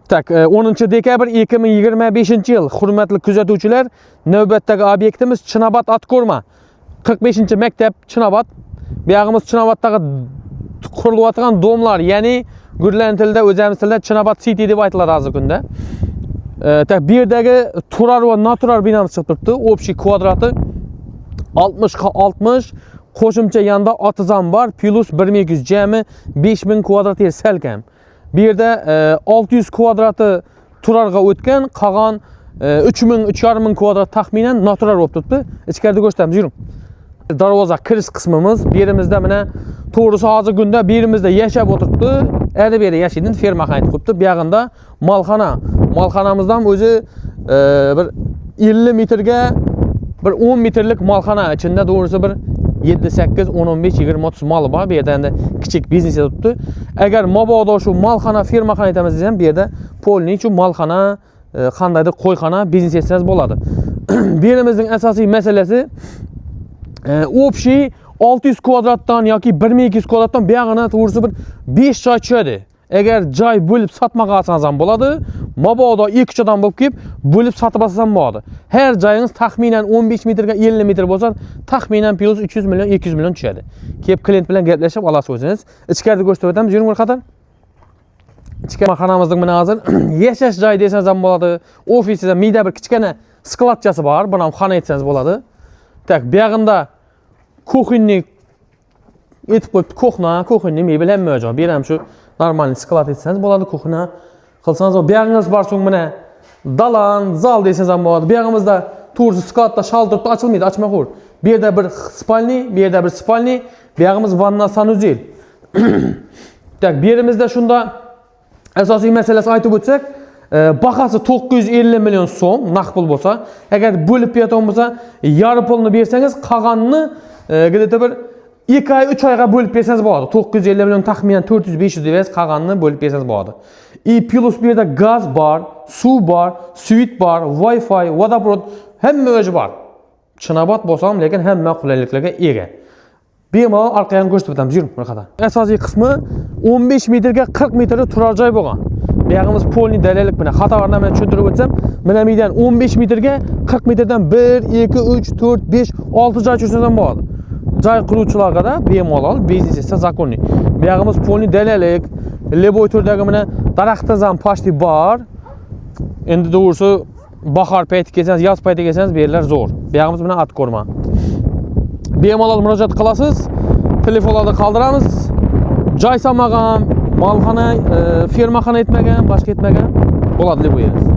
Tak, 10 dekabr 2025 yıl. Hurmatli kuzatuvchilar, navbatdagi obyektimiz Chinobod Atko'rma. 45-maktab Chinobod. Bu yog'imiz Chinobod'dagi qurilayotgan domlar, ya'ni gurlan tilida, o'zimiz tilida Chinobod City deb aytiladi hozirgi kunda. Tak, bu yerdagi turar va noturar binamiz chiqib turibdi. Общий kvadrati 60 ga 60, qo'shimcha yonda otizam bor, plus 1200, jami 5000 kvadrat yer salkam. Bu yerda 600 kvadrati turarga o'tgan, qolgan 3000-3000 kvadrat taxminan noturar bo'lib turibdi. Ichkarida ko'rsatamiz, yuring. Darvoza kirish qismimiz. Bu yerimizda mana to'g'risi hozirgi kunda bu yerimizda yashab o'tiribdi. Endi bu yerda yashaydi, ferma qaytib qo'yibdi. Bu yog'inda molxona. Molxonamizdan o'zi bir 50 metrga bir 10 metrlik molxona. Ichida to'g'risi bir 7, 8, 10, 15, 20, 30 mol bor. Bu yerda endi kichik biznes turibdi. Agar mabodo shu molxona, ferma qaytamiz desam, bu yerda polni shu molxona, qandaydir qo'yxona biznes etsangiz bo'ladi. Bu yerimizning asosiy masalasi общий 600 kvadratdan yoki 1200 kvadratdan bu yog'ini to'g'risi bir 5 joy tushadi. Agar joy bo'lib sotmoqqa olsangiz ham bo'ladi, mabodo 2 joydan bo'lib kelib bo'lib sotib olsangiz ham bo'ladi. Har joyingiz taxminan 15 metrga 50 metr bo'lsa, taxminan plus 300 million, 200 million tushadi. Kelib klient bilan gaplashib olasiz o'zingiz. Ichkarida ko'rsatib o'tamiz, yuring bir qator. Ichki xonamizning mana hozir yashash joyi desangiz ham bo'ladi. Ofisida miyda bir kichkina skladchasi bor, buni ham xona etsangiz bo'ladi. Tak, bu yog'inda kuxinnik etib qo'yibdi. Kuxinni mebel ham mavjud. Bu ham shu normal sklad etsangiz bo'ladi, kuxina qilsangiz. Bu yog'ingiz bor, so'ng mana dalan, zal desangiz ham bo'ladi. Bu yog'imizda to'g'risi skladda shal turibdi, ochilmaydi, ochmay qo'y. Bu yerda bir spalni, bu yerda bir spalni, bu yog'imiz vanna sanuzel. Tak, bu yerimizda shunda asosiy masalasi aytib o'tsak, bahası 950 milyon so'm naqd pul bo'lsa, agar bo'lib beradigan bo'lsa, yarım pulni bersangiz, qolganini где-то bir 2 oy, 3 oyga bo'lib bersangiz bo'ladi. 950 milyon taxminan 400-500 deb qolganini bo'lib bersangiz bo'ladi. Plus bu yerda gaz bor, suv bor, suit bor, Wi-Fi, vodoprovod hamma o'zi bor. Chinobod bo'lsam, lekin hamma qulayliklarga ega. Bemalol orqadan ko'rsatib o'tamiz, yuring bir qadar. Asosiy qismi 15 metrga 40 metrda turar joy bo'lgan. Bu yog'imiz polni dalillik bilan xatolarni men tushuntirib o'tsam, mana mendan 15 metrga 40 metrdan 1, 2, 3, 4, 5, 6 joy tushirsangiz ham bo'ladi. Joy quruvchilarga da bemalol biznes esa zakonni. Bu yog'imiz polni dalillik, leboy turdagi mana daraxtimiz ham почти bor. Endi to'g'risi bahor payti kelsangiz, yoz payti kelsangiz bu yerlar zo'r. Bu yog'imiz bilan Atko'rma. Bemalol murojaat qilasiz, telefonlarda qoldiramiz. Joy solmagan, molxona, fermaxona etmagan, boshqa etmagan bo'ladi deb o'ylaymiz.